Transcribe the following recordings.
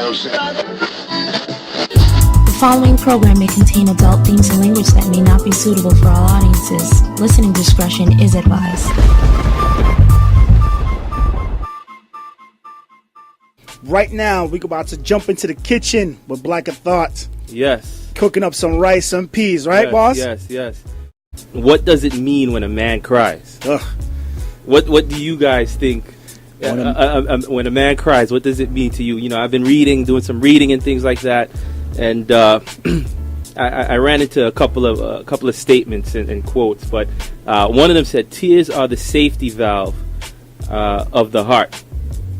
The following program may contain adult themes and language that may not be suitable for all audiences. Listening discretion is advised. Right now, we're about to jump into the kitchen with Black Thought. Yes. Cooking up some rice, some peas, right, boss? Yes. What does it mean when a man cries? Ugh. What do you guys think when a man cries? What does it mean to you? You know, I've been doing some reading and things like that, and I ran into a couple of statements and quotes, but one of them said, "Tears are the safety valve of the heart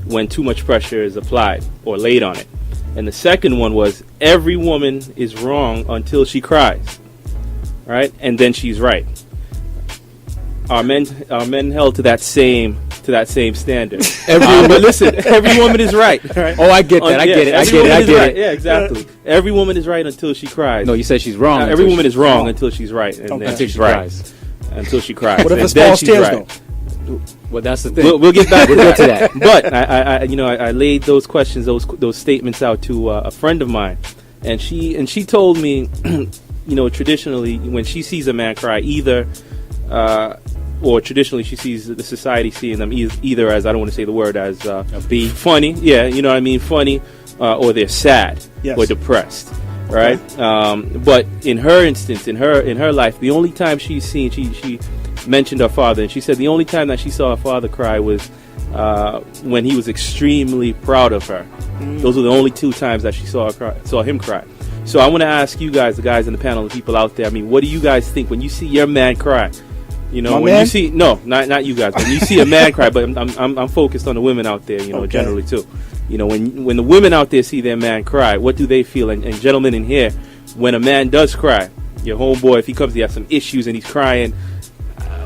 when too much pressure is applied or laid on it." And the second one was, "Every woman is wrong until she cries, right? And then she's right." Are men held to that same standard? But listen, every woman is right. Right? Oh, I get that. I get it. Yeah, exactly. Every woman is right until she cries. No, you said she's wrong. Every woman is wrong until she's right, and then until she's she right cries. until she cries. What if and it's then false she's tears, right. though? Well, that's the thing. We'll get back to that. But I laid those questions, those statements out to a friend of mine, and she told me, traditionally when she sees a man cry, traditionally she sees the society seeing them either as, I don't want to say the word, as be funny, funny, or they're sad, yes, or depressed, right? But in her instance, in her life, the only time she's seen, she mentioned her father, and she said the only time that she saw her father cry was when he was extremely proud of her. Those were the only two times that she saw him cry. So I want to ask you guys, the guys in the panel, the people out there, I mean, what do you guys think when you see your man cry? You see, no, not you guys. When you see a man cry, but I'm focused on the women out there, okay, generally too. When the women out there see their man cry, what do they feel? And gentlemen in here, when a man does cry, your homeboy, if he comes, he has some issues and he's crying,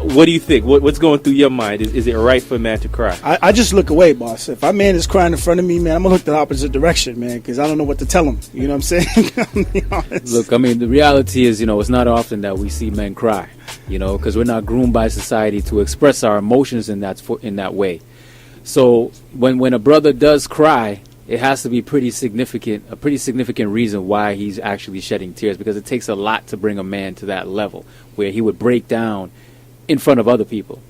what do you think? What's going through your mind? Is it right for a man to cry? I just look away, boss. If my man is crying in front of me, man, I'm going to look the opposite direction, man, because I don't know what to tell him. You know what I'm saying? I'm being honest. Look, I mean, the reality is, it's not often that we see men cry, because we're not groomed by society to express our emotions in that way. So when a brother does cry, it has to be a pretty significant reason why he's actually shedding tears, because it takes a lot to bring a man to that level where he would break down in front of other people,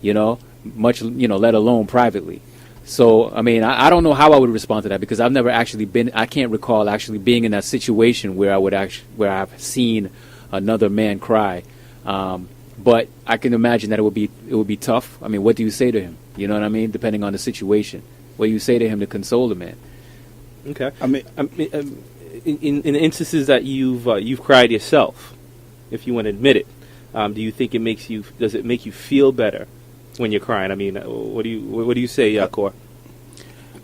let alone privately. So, I mean, I don't know how I would respond to that, because I've never actually I can't recall actually being in that situation where I've seen another man cry. But I can imagine that it would be tough. I mean, what do you say to him? You know what I mean? Depending on the situation, what do you say to him to console the man? Okay. I mean, in instances that you've cried yourself, if you want to admit it, do you think does it make you feel better when you're crying? I mean, what do you say, Cor?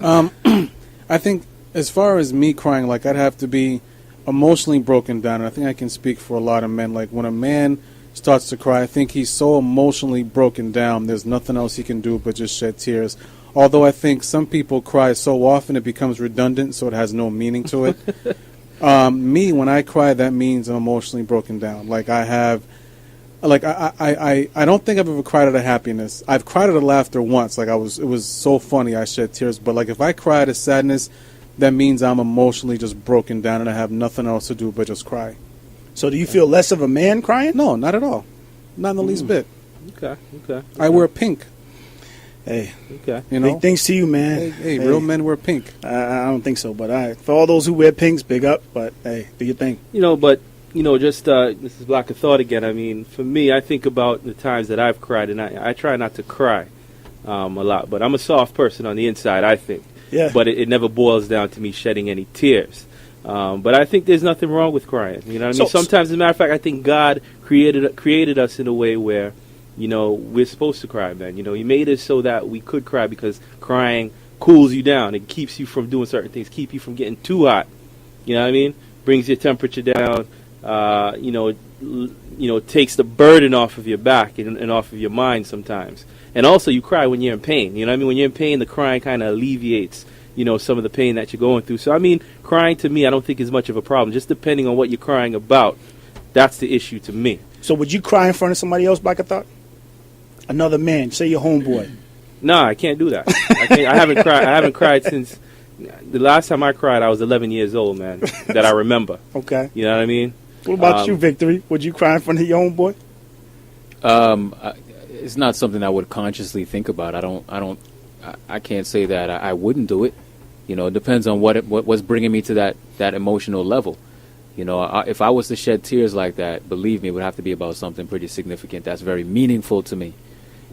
I think as far as me crying, like, I'd have to be emotionally broken down. And I think I can speak for a lot of men. Like, when a man starts to cry, I think he's so emotionally broken down, there's nothing else he can do but just shed tears. Although I think some people cry so often it becomes redundant, so it has no meaning to it. Me, when I cry, that means I'm emotionally broken down. Like, I don't think I've ever cried out of happiness. I've cried out of laughter once. Like, it was so funny, I shed tears. But like, if I cry out of sadness, that means I'm emotionally just broken down and I have nothing else to do but just cry. So do you feel less of a man crying? No, not at all. Not in the least bit. Okay. I wear pink. Hey, okay. Big things to you, man. Hey, real men wear pink. I don't think so, but for all those who wear pinks, big up. But hey, do your thing. Just this is Black of Thought again. I mean, for me, I think about the times that I've cried, and I try not to cry a lot. But I'm a soft person on the inside, I think. Yeah. But it never boils down to me shedding any tears. But I think there's nothing wrong with crying. You know what I mean? Sometimes, as a matter of fact, I think God created us in a way where, we're supposed to cry, man. He made us so that we could cry, because crying cools you down. It keeps you from doing certain things, keep you from getting too hot. You know what I mean? Brings your temperature down. Takes the burden off of your back and off of your mind sometimes. And also, you cry when you're in pain. You know what I mean? When you're in pain, the crying kind of alleviates, some of the pain that you're going through. So, I mean, crying to me, I don't think is much of a problem. Just depending on what you're crying about, that's the issue to me. So would you cry in front of somebody else, Black Thought? Another man, say your homeboy. No, I can't do that. I haven't cried since The last time I cried, I was 11 years old, man. That I remember. Okay. You know what I mean? What about you, Victory? Would you cry in front of your own boy? It's not something I would consciously think about. I can't say that I wouldn't do it. You know, it depends on what's bringing me to that emotional level. You know, if I was to shed tears like that, believe me, it would have to be about something pretty significant that's very meaningful to me.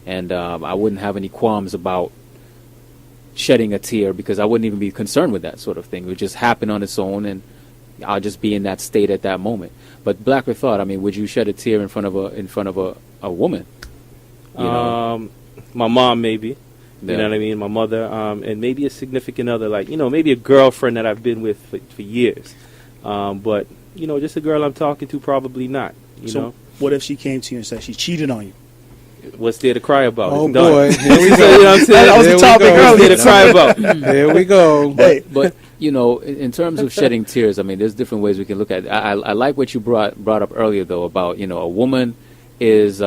And I wouldn't have any qualms about shedding a tear because I wouldn't even be concerned with that sort of thing. It would just happen on its own, and I'll just be in that state at that moment. But Black with Thought, I mean, would you shed a tear in front of a woman? You know? My mom, maybe. Yeah. You know what I mean? My mother, and maybe a significant other, like, you know, maybe a girlfriend that I've been with for years. But, you know, just a girl I'm talking to, probably not. You know? What if she came to you and said she cheated on you? What's there to cry about? Oh, It's done. boy. Here we You go. know what I'm saying? That was the There we topic go. What's earlier. there to cry about? There we go. Hey, But you know, in terms of shedding tears, I mean, there's different ways we can look at it. I like what you brought up earlier, though, about, you know, a woman is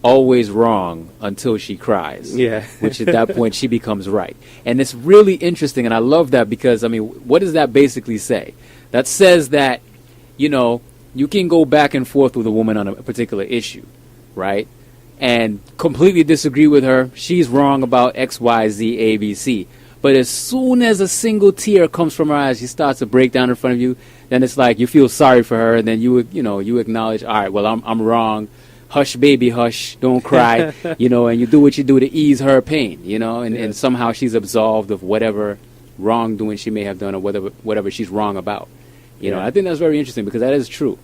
always wrong until she cries. Yeah. Which at that point she becomes right. And it's really interesting, and I love that because, I mean, what does that basically say? That says that, you know, you can go back and forth with a woman on a particular issue, right? And completely disagree with her. She's wrong about X, Y, Z, A, B, C. But as soon as a single tear comes from her eyes, she starts to break down in front of you. Then it's like you feel sorry for her, and then you acknowledge, all right, well, I'm wrong. Hush, baby, hush, don't cry, you know, and you do what you do to ease her pain, you know, and somehow she's absolved of whatever wrongdoing she may have done or whatever she's wrong about. You know, I think that's very interesting because that is true.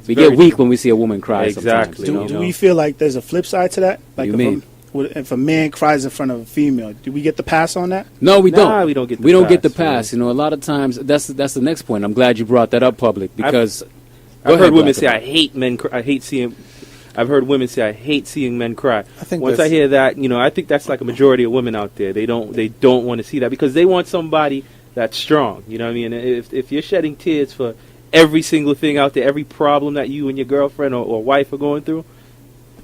We get weak when we see a woman cry. Exactly. Sometimes, do we feel like there's a flip side to that? Like You mean? if a man cries in front of a female, do we get the pass on that? No, we Nah, don't. we don't get the we don't get the pass, pass. You know, a lot of times that's the next point. I'm glad you brought that up, public, because I've heard women Black say, About "I hate men. I hate seeing." I've heard women say, "I hate seeing men cry." I think Once I hear that, you know, I think that's like a majority of women out there. They don't want to see that because they want somebody that's strong. You know what I mean? If you're shedding tears for every single thing out there, every problem that you and your girlfriend or wife are going through,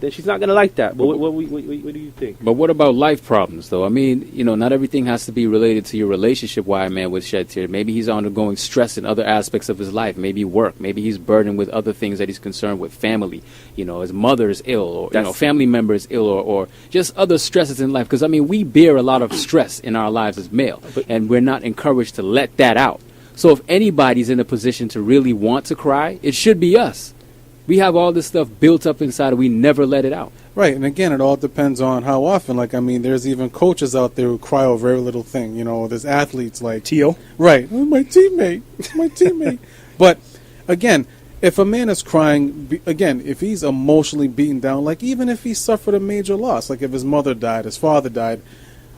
then she's not going to like that. But what do you think? But what about life problems, though? I mean, you know, not everything has to be related to your relationship why a man would shed tears. Maybe he's undergoing stress in other aspects of his life. Maybe work. Maybe he's burdened with other things that he's concerned with. Family. You know, his mother is ill, or, you know, family member is ill, or just other stresses in life. Because, I mean, we bear a lot of stress in our lives as male, and we're not encouraged to let that out. So if anybody's in a position to really want to cry, it should be us. We have all this stuff built up inside and we never let it out. Right, and again, it all depends on how often. Like, I mean, there's even coaches out there who cry over every little thing. You know, there's athletes like T.O.? Right, oh, my teammate, my teammate. But again, if a man is crying, again, if he's emotionally beaten down, like even if he suffered a major loss, like if his mother died, his father died,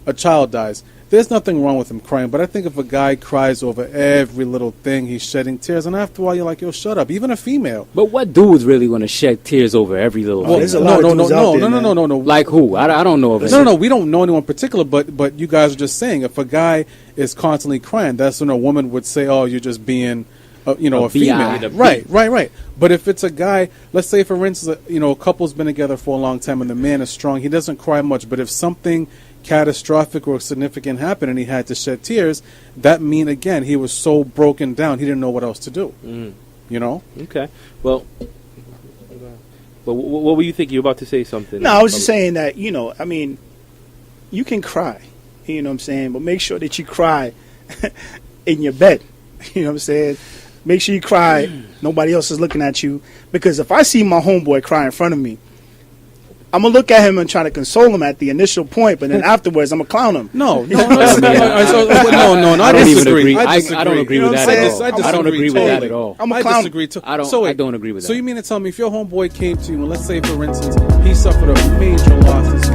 a child dies, there's nothing wrong with him crying. But I think if a guy cries over every little thing, he's shedding tears, and after a while you're like, yo, shut up. Even a female. But what dude's really going to shed tears over every little thing? there's a lot of dudes out there, man. No. Like who? I don't know of it. No, we don't know anyone in particular, but you guys are just saying if a guy is constantly crying, that's when a woman would say, oh, you're just being, a female. BI. Right. But if it's a guy, let's say, for instance, a couple's been together for a long time and the man is strong, he doesn't cry much, but if something catastrophic or significant happened and he had to shed tears, that mean again he was so broken down he didn't know what else to do. You know? Okay. Well, but what were you thinking? You were about to say something. No, I was just saying that, I mean, you can cry, you know what I'm saying, but make sure that you cry in your bed, you know what I'm saying? Make sure you cry, nobody else is looking at you, because if I see my homeboy cry in front of me, I'm going to look at him and try to console him at the initial point, but then afterwards I'm going to clown him. No. I I don't even disagree. agree. I don't agree with that at all. I don't agree with that at all. I'm a I clown. disagree too. I don't agree with that. So you mean to tell me if your homeboy came to you, and let's say, for instance, he suffered a major loss, his